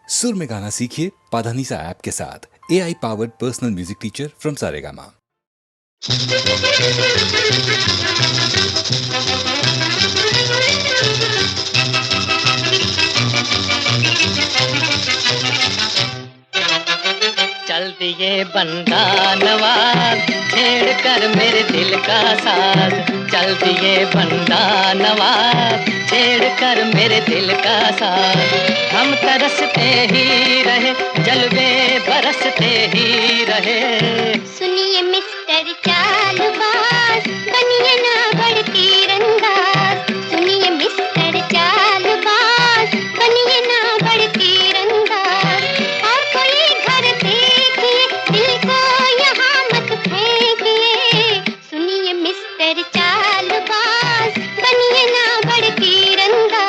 सुर में गाना सीखिए पाधानीसा ऐप के साथ। AI powered personal music teacher from Saregama. चल दिए बंदा नवाज छेड़ कर मेरे दिल का साज। चल दिए बंदा नवाज छेड़ कर मेरे दिल का साज। हम तरसते ही रहे जलवे बरसते ही रहे। सुनिए मिस्टर चालबाज बनिए ना बड़ तीरंदाज। सुनिए मिस्टर चालबाज बनिए ना बड़ तीरंदाज। और कोई घर देखिए दिल को यहाँ मत फेंकिए। सुनिए मिस्टर चालबाज बनिए ना बड़ तीरंदाज।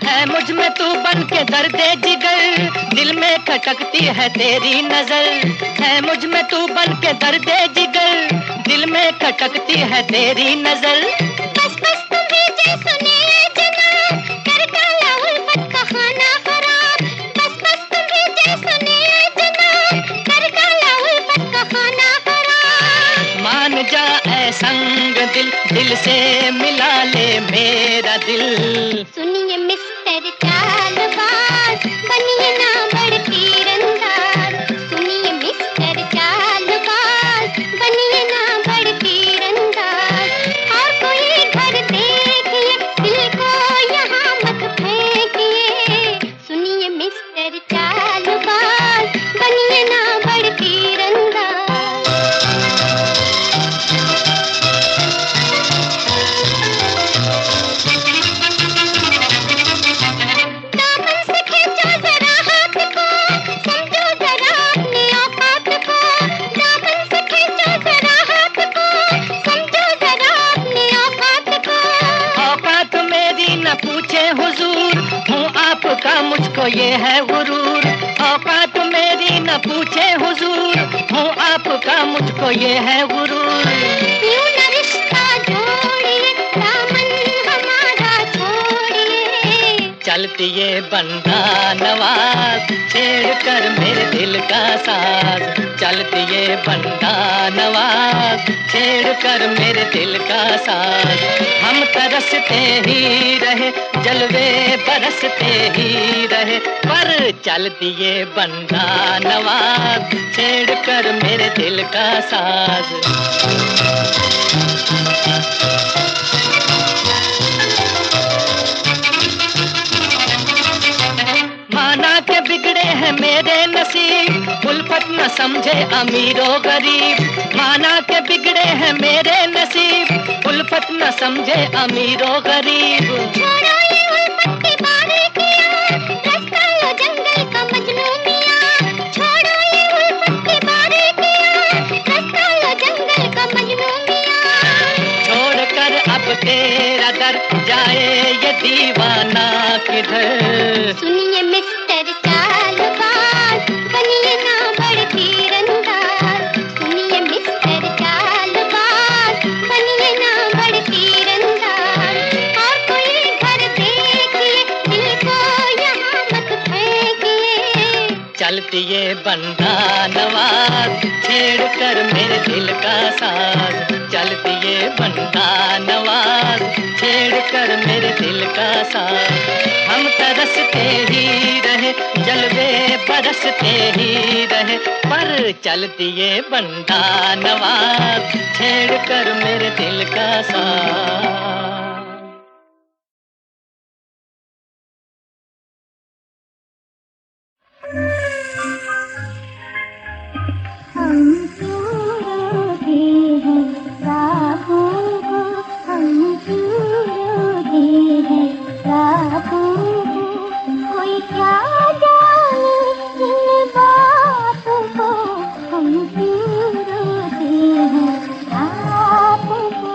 है मुझ में तू बन के दर्दे जिगर, दिल में खटकती है तेरी नजर। है मुझ में तू बन के दर्दे जिगर, दिल में खटकती है तेरी नजर। बस बस तुम्हें जैसो ने जना कर डाला उल्फत का खाना खराब। बस बस तुम्हें जैसो ने जना कर डाला उल्फत का खाना खराब। मान जा ऐ संग दिल, दिल से मिला ले मेरा दिल। सुनिए मिस्टर चालबाज बनिए ना बड़ तीरंदाज। सुनिए मिस्टर चालबाज बनिए ना बड़ तीरंदाज। और कोई घर देखिए दिल को यहाँ मत फेंकिए। सुनिए मिस्टर चालबाज बनिए ना बड़ तीरंदाज। दामन से खींचो जरा हाथ को, समझो जरा अपनी औकात को। दामन से खींचो जरा हाथ को, समझो जरा अपनी औकात को। औकात मेरी न पूछे हुजूर, हूँ आपका मुझको ये है गुरूर। औकात मेरी न पूछे हुजूर, हूँ आपका मुझको ये है गुरूर। यूं न रिश्ता जोड़िए, दामन हमारा छोड़िए। चल दिए बंदा नवाज छेड़ कर मेरे दिल का साज। चल दिए बंदा नवाज छेड़ कर मेरे दिल का साज। हम तरसते ही रहे जलवे बरसते ही रहे। पर चल दिए बंदा नवाज छेड़ कर मेरे दिल का साज। माना के बिगड़े हैं मेरे नसीब, उल्फत न समझे अमीरो गरीब। माना के बिगड़े हैं मेरे नसीब, उल्फत न समझे अमीरो गरीब। छोड़ो ये उल्फत की बारीकियां, रास्ता लो जंगल का मजनू मियां। छोड़ो ये उल्फत की बारीकियां, रास्ता लो जंगल का मजनू मियां। छोड़ कर अब तेरा दर जाए ये दीवाना किधर। सुनिए मिस्टर चालबाज बनिए ना बड़ तीरंदाज। सुनिए मिस्टर चालबाज बनिए ना बड़ तीरंदाज। और कोई घर देखिए दिल को यहाँ मत फेंकिए। चल दिए बंदा नवाज छेड़ कर मेरे दिल का साज। चल दिए बंदा नवाज छेड़ कर मेरे दिल का साज। हम तरसते ही रहे जलवे बरसते ही रहे। पर चल दिए बंदा नवाज छेड़ कर मेरे दिल का साज। हम क्यों रोते हैं राहों को, हम क्यों रोते हैं राहों को। कोई क्या जाने इन बातों को, हम क्यों रोते हैं राहों को।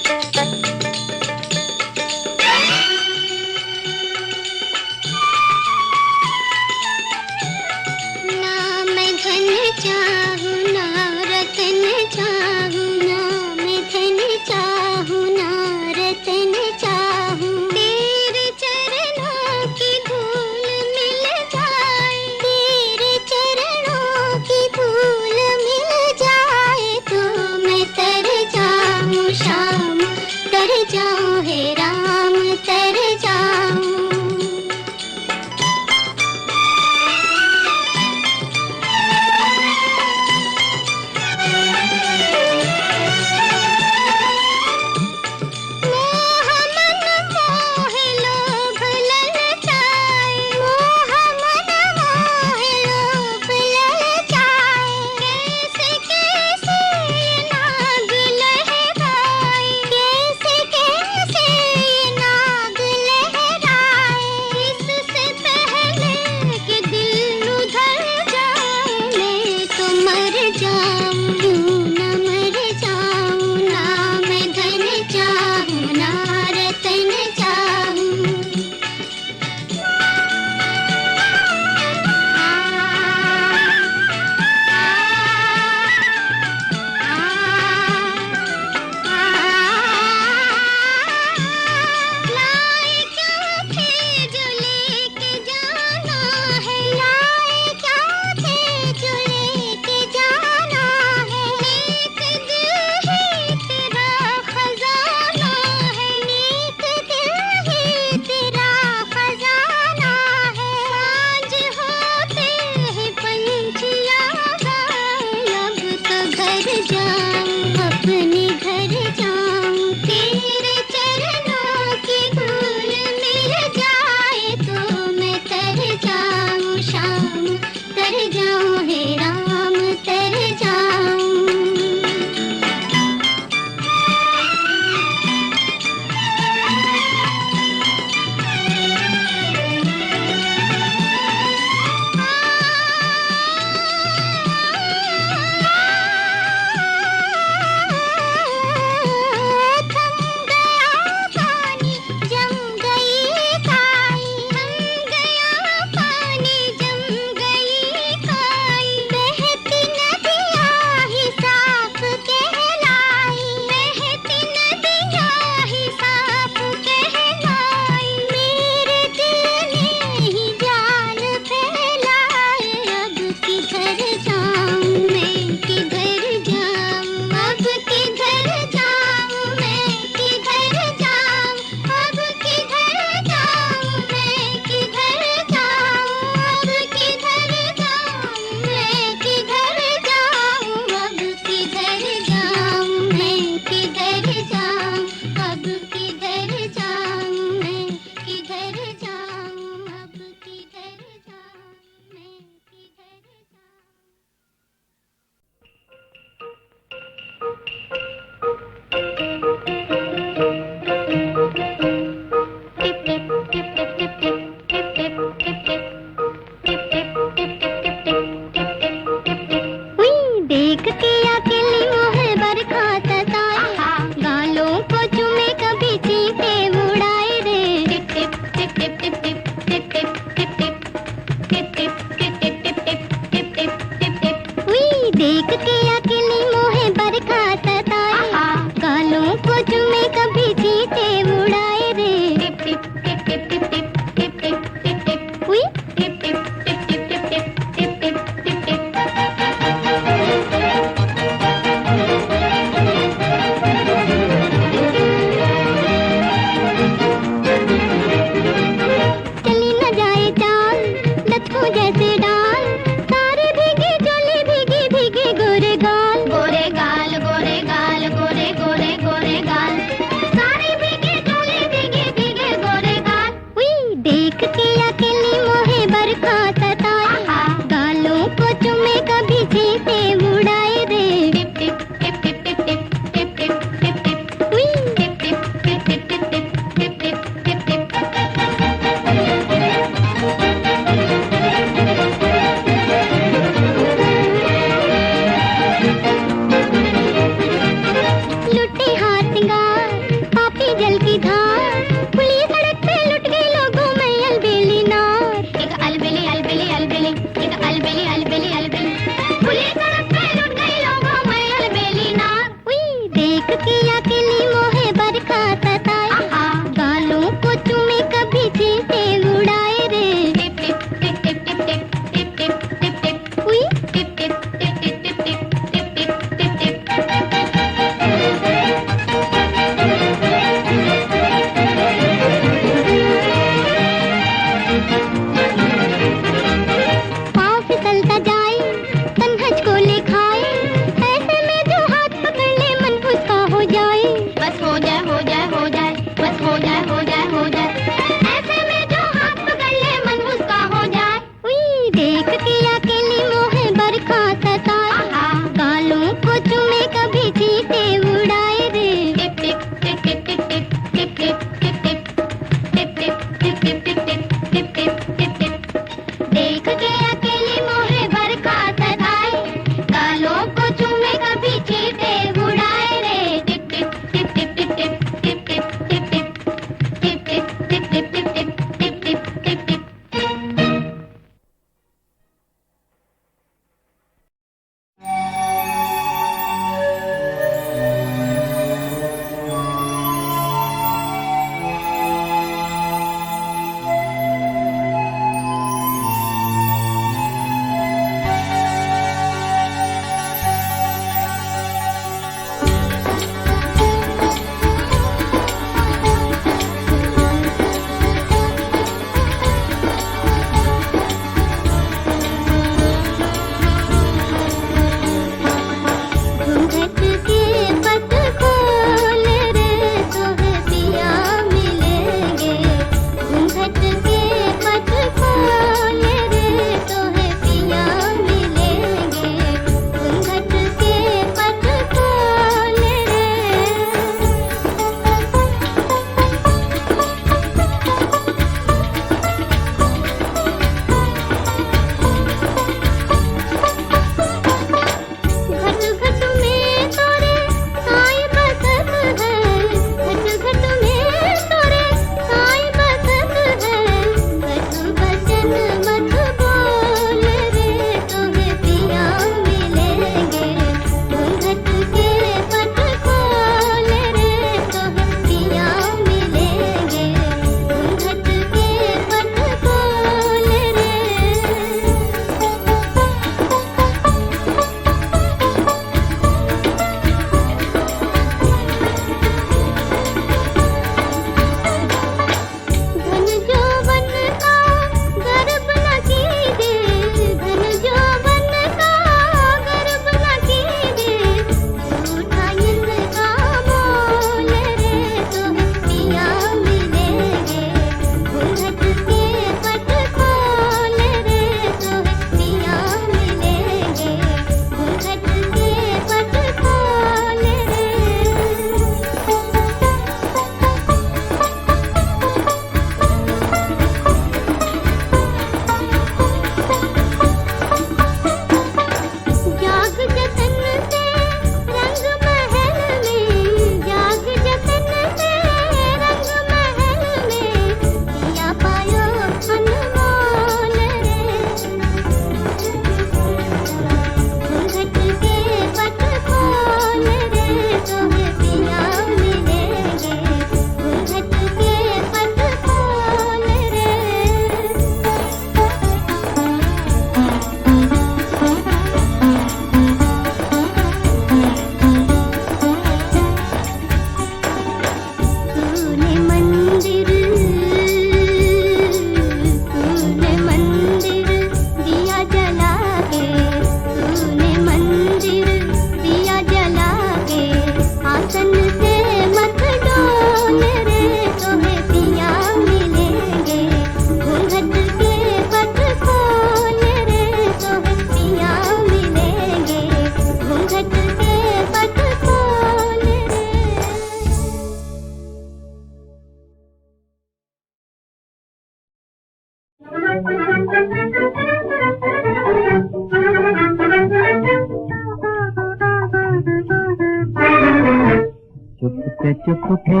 चुपके चुपके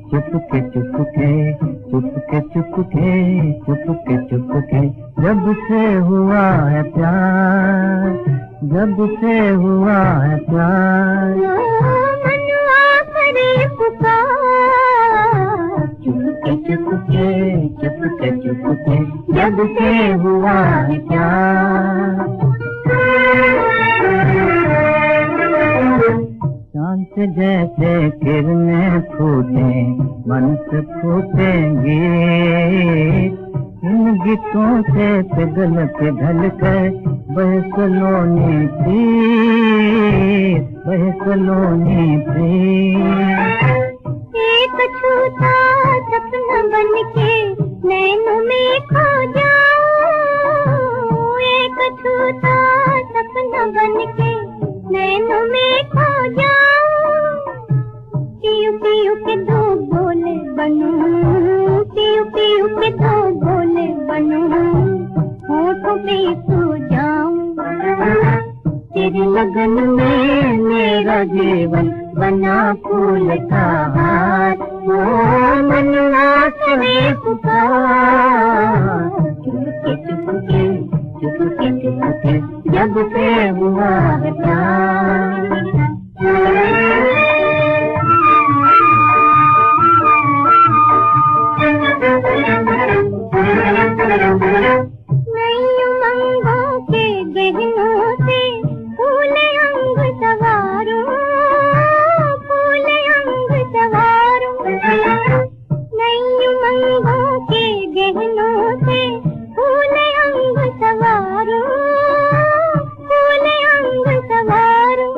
चुपके चुपके चुपके चुपके चुपके चुपके जब से हुआ है प्यार, जब से हुआ है प्यार, मनवा करे पुकार। चुपके चुपके चुपके चुपके जब से हुआ है प्यार। चांद से जैसे किरणें फूटे मन से फूटेंगी, इन गीतों से पिघल पिघल कर बह सलोनी प्रीत, बह सलोनी प्रीत। एक छूता सपना बन के नैनों में खो जाऊं, एक छूता सपना बन के नैनों में खो जाऊं। पियू पियू के दो बोले बनूं, पियू पियू के दो बोले बनूं, होठों पे सो जाऊं। तेरी लगन में मेरा जीवन बना फूल का हार, ओ मनवा करे पुकार। चुपके चुपके चुपके चुपके जब से हुआ है प्यार। नई उमंगों के गहनों से फूले अंग सवारूं, फूले अंग सवारूं। नई उमंगों के गहनों से फूले अंग सवारूं, फूले अंग सवारूं।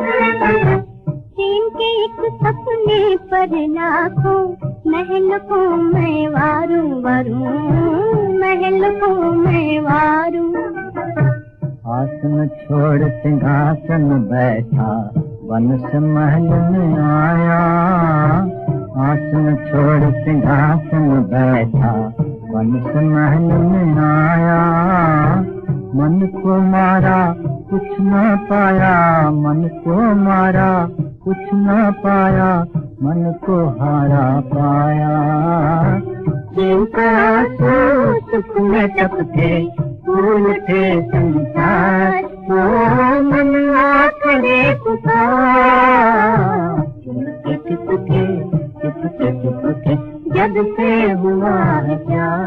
प्रेम के एक सपने पर लाखों महल को मैं वारूं वारूं, महल को मैं वारूं। आसन छोड़ सिंहासन बैठा वन से महल में आया, आसन छोड़ सिंहासन बैठा वन से महल में आया। मन को मारा कुछ न पाया, मन को मारा कुछ न पाया, मन को हारा पाया। प्रेम का आंसू सुख में टपके फूल थे संसार, ओ मनवा करे पुकार। चुपके चुपके चुपके चुपके जब से हुआ है प्यार।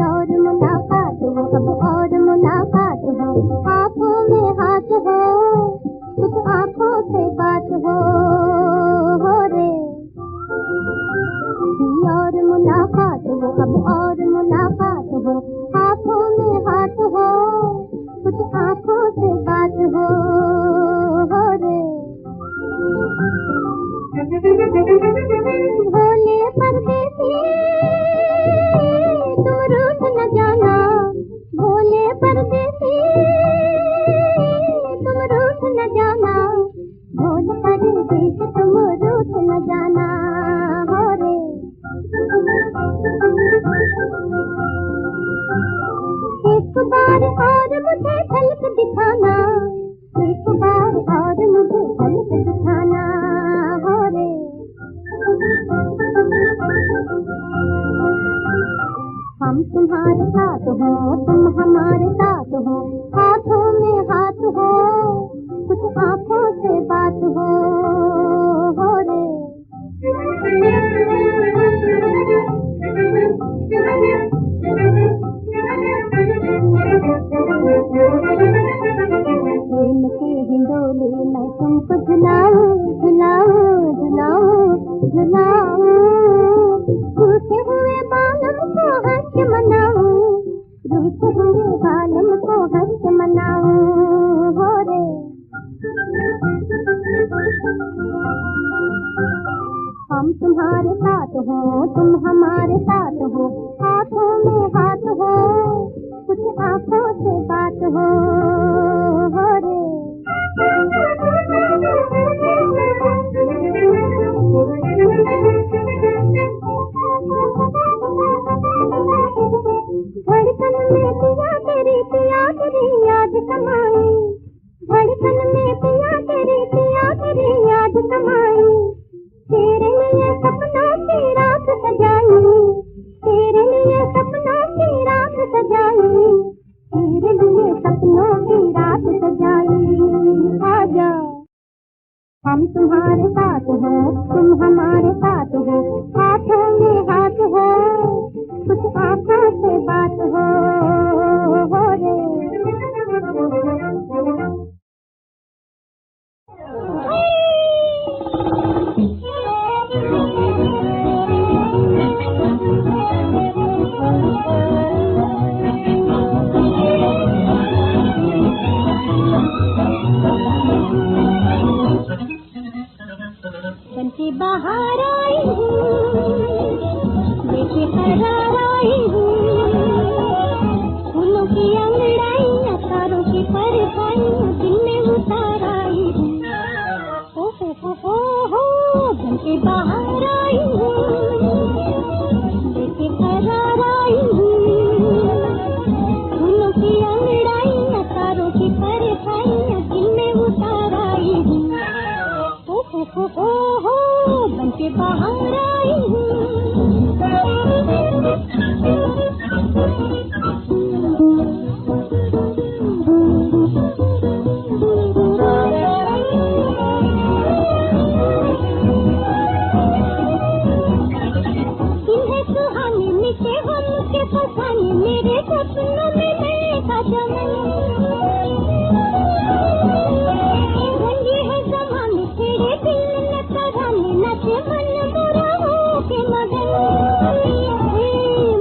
और मुलाकात हो, अब और मुलाकात हो, आँखों में हाथ हो, कुछ आँखों से बात हो रे। और मुलाकात हो, अब और मुलाकात हो, आँखों में हाथ हो, कुछ आँखों से बात हो रे। भोले परदेसी तुम रूठ न जाना, भोले परदेसी तुम रूठ न जाना, भोले परदेसी तुम रूठ न जाना हो रे। एक बार और मुझे झलक दिखाना, एक बार और मुझे झलक दिखाना हो रे। हम तुम्हारे साथ हो, तुम हमारे साथ हो, हाथों में हाथ हो, कुछ आँखों से बात हो रे। प्रेम की हिंडोली मैं तुमको झुलाऊं झुलाऊं झुलाऊं झुलाऊं, रूठे हुए बालम को हंस मनाऊं, रूठे हुए बालम को हंस मनाऊं हो रे। हम तुम्हारे साथ हो, तुम हमारे साथ हो, हाथों में हाथ हो, कुछ आँखों से बात हम तुम्हारे साथ हो, तुम हमारे साथ हो, हाथों में हाथ हो, कुछ आंखों से बात हो रे। बंसी बाहर आई हूँ, लेके करार आई हूँ, फूलों की अंगड़ाइयाँ, तारों की परछाइयाँ दिल में उतार आई हूँ। हो बंसी बाहर आई हूँ, लेके करार आई हूँ, फूलों की अंगड़ाइयाँ, तारों की परछाइयाँ दिल में उतार आई हूँ। हो बनके बाहर आई हूँ। इन्हें सुहानी मिटे हम के फसाने, मेरे सपनों में नए का चमन, रंगी है जमाने तेरे दिल न तराने, नाचे मन मोरा हो के मगन।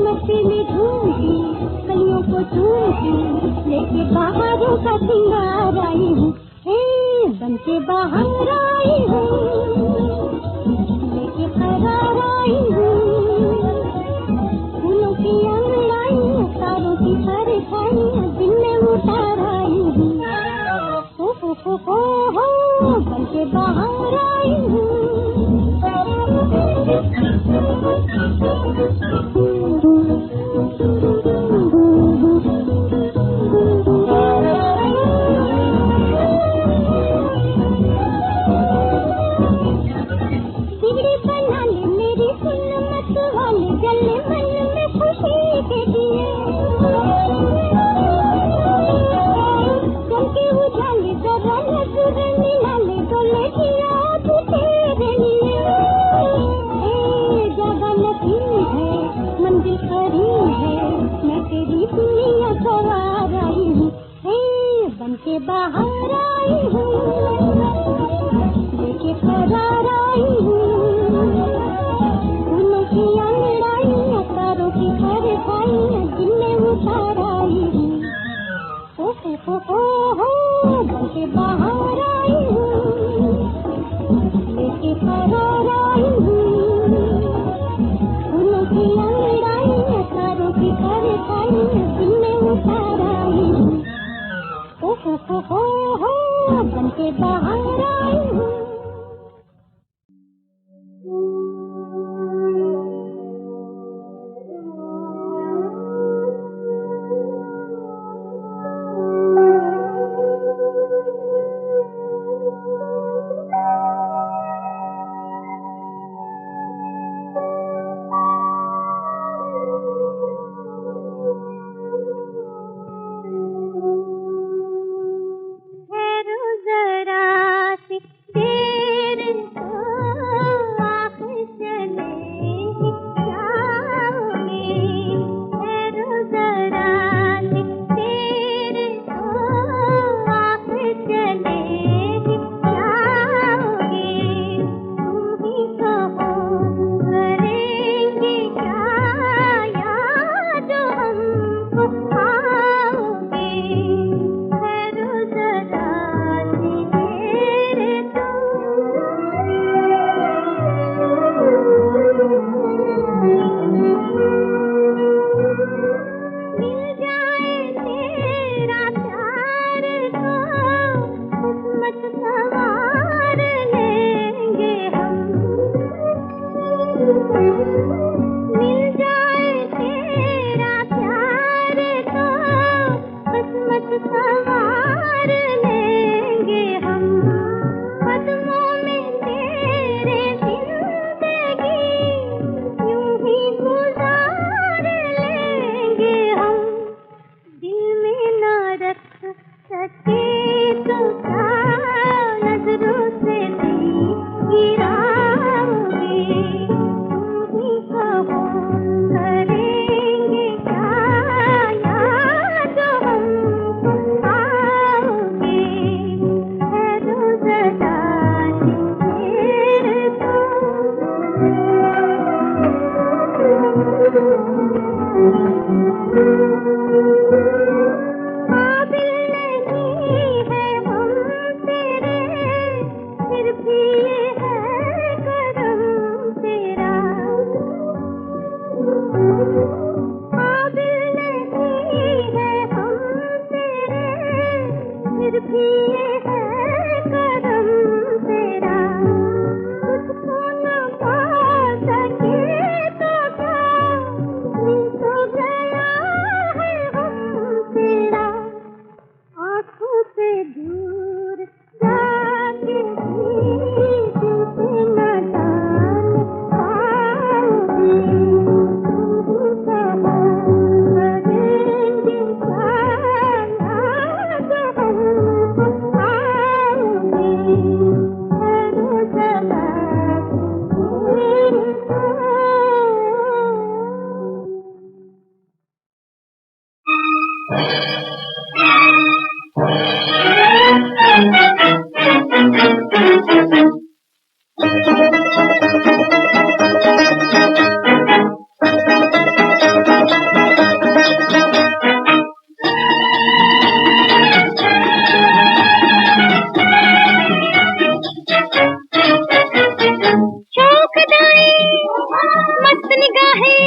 मस्ती में झूमती कलियों को चूमती, लेके बाहरों का सिंगार आई हूँ। बनके बाहर आई हूँ, लेके करार आई हूँ, फूलों की अंगड़ाइयाँ, तारों की परछाइयाँ दिल में उतार आई हूँ। हो बनके बाहर आई हूँ। बिगड़ी बना ले मेरी सुन मत वाले, जले मन में खुशी के दिए, चमके उजाले जरा नजर मिला ले, डोले किया तू तेरे लिए। जगह नहीं है मंदिर करीब है, मैं तेरी दुनिया सवार आई हूँ। बनके बाहर आई हूँ, लेके करार आई हूँ, फूलों की अंगड़ाइयाँ, तारों की परछाइयाँ दिल में उतार आई हूँ। हो बनके बाहर आई हूँ, लेके करार आई हूँ, फूलों की अंगड़ाइयाँ, तारों की परछाइयाँ दिल में उतार आई हूँ। हो बनके बाहर आई हूँ। ठहरो जरा मस्त निगाहें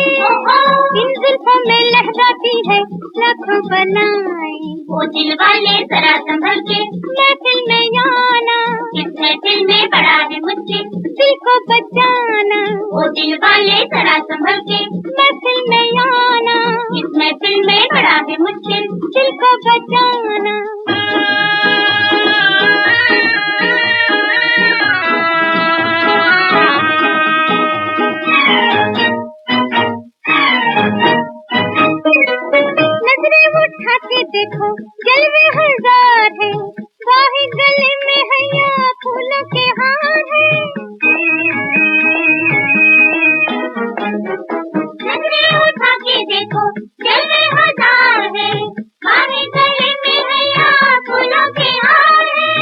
इन जुल्फों में लहराती है, लाखों बनाए वो दिल वाले जरा संभल के, महफिल में आना, इस महफिल में बड़ा है मुश्किल, दिल को बचाना, वो दिल वाले जरा संभल के, महफिल में आना, इस महफिल में बड़ा है मुश्किल, दिल को बचाना। नजरें उठा के देखो जलवे हजार है, बाहें गले में है या फूलों के हार है। नजरें उठा के देखो जलवे हजार है, बाहें गले में है या फूलों के हार है।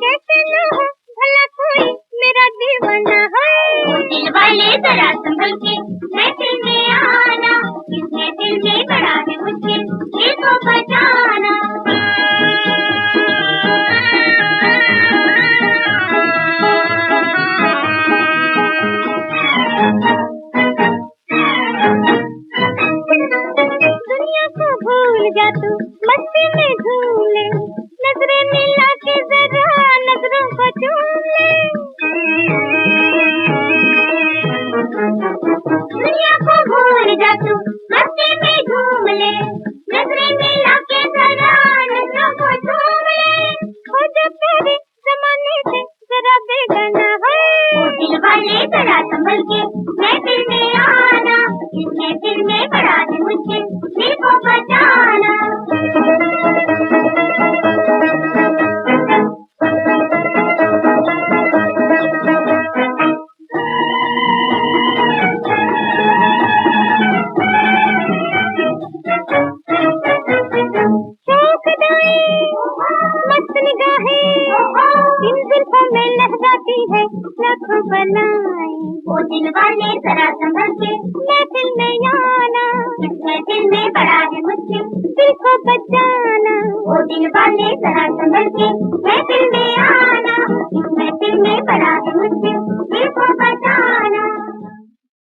कैसे न हो भला कोई मेरा दीवाना है, वो दिल वाले जरा संभल के, महफिल में आना, इस महफिल में बड़ा है मुश्किल, दिल को बचाना। दुनिया को भूल जा तू, मस्ती में झूम ले, नजरें मिला के जरा नजरों को चूम ले। दुनिया को भूल जा तू, मस्ती में झूम ले, नजरें मिला के जरा नजरों को चूम ले। हो जा तेरे जमाने से जरा बेगाना है, वो दिल वाले जरा संभल के, महफिल में आना, इस महफिल में बड़ा है मुश्किल, दिल को बचाना। मस्त निगाहें इन जुल्फों में लहराती है, लाखों बनाए वो दिल वाले जरा संभल के, महफिल में आना, इस महफिल में बड़ा है मुश्किल, दिल को बचाना। वो दिल वाले जरा संभल के, महफिल में आना।